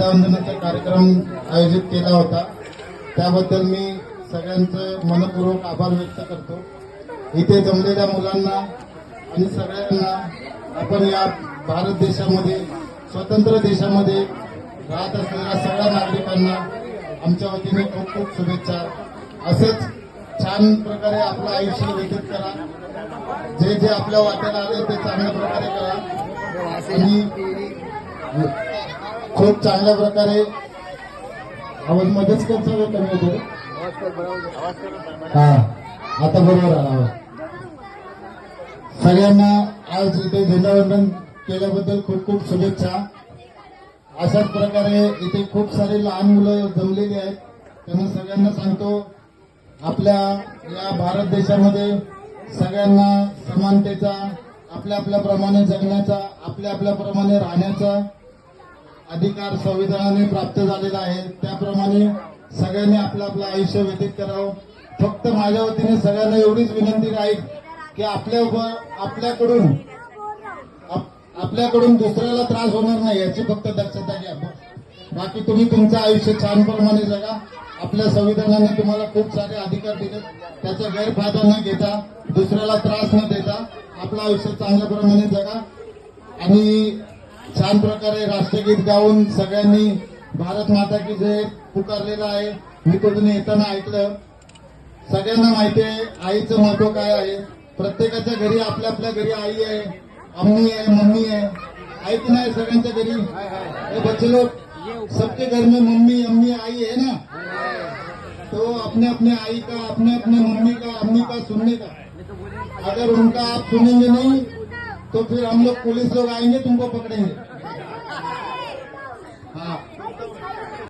झेंडावंदनाचा कार्यक्रम आयोजित केला होता, त्याबद्दल मी सगळ्यांचं मनपूर्वक आभार व्यक्त करतो। इथे जमलेल्या मुलांना आणि सगळ्यांना आपण या भारत देशामध्ये स्वतंत्र देशामध्ये राहत असलेल्या सगळ्या नागरिकांना आमच्या वतीने खूप खूप शुभेच्छा। असंच छान प्रकारे आपलं आयुष्य व्यतीत करा, जे जे आपल्या वाट्याला आले ते चांगल्या प्रकारे करा आणि खूप चांगल्या प्रकारे आवाज मध्येच कसं कमी होतो। हा आता बरोबर आला। सगळ्यांना आज इथे झेंडावंदन केल्याबद्दल खूप खूप शुभेच्छा। अशाच प्रकारे इथे खूप सारे लहान मुलं जमलेली आहेत, त्यांना सगळ्यांना सांगतो आपल्या या भारत देशामध्ये सगळ्यांना समानतेचा, आपल्या आपल्याप्रमाणे जगण्याचा, आपल्या आपल्याप्रमाणे राहण्याचा अधिकार संविधानाने प्राप्त झालेला आहे। त्याप्रमाणे सगळ्यांनी आपलं आपलं आयुष्य व्यतीत करावं। फक्त माझ्या वतीने सगळ्यांना एवढीच विनंती राहील की आपल्याकडून दुसऱ्याला त्रास होणार नाही याची फक्त दक्षता घ्या। बाकी तुम्ही तुमचं आयुष्य छानप्रमाणे जगा। आपल्या संविधानाने तुम्हाला खूप सारे अधिकार दिले, त्याचा गैरफायदा न घेता, दुसऱ्याला त्रास न देता आपलं आयुष्य चांगल्याप्रमाणे जगा। आणि छान प्रकारे राष्ट्रगीत गाऊन सगळ्यांनी भारत माता की जय पुकारलेला आहे। मी कुठून येताना ऐकलं। सगळ्यांना माहिती आहे आईचं महत्व काय आहे। प्रत्येकाच्या घरी आपल्या आपल्या घरी आई आहे, अम्मी है, मम्मी है, आई की नहीं सगळ्यांच्या घरी। ये बच्चे लोग सबके घर में मम्मी अम्मी आई है ना, तो अपने अपने आई का, अपने अपने मम्मी का, अम्मी का सुनने का। अगर उनका आप सुनेंगे नहीं तो फिर हम लोग पुलिस लोग आएंगे, तुमको पकड़ेंगे। हाँ।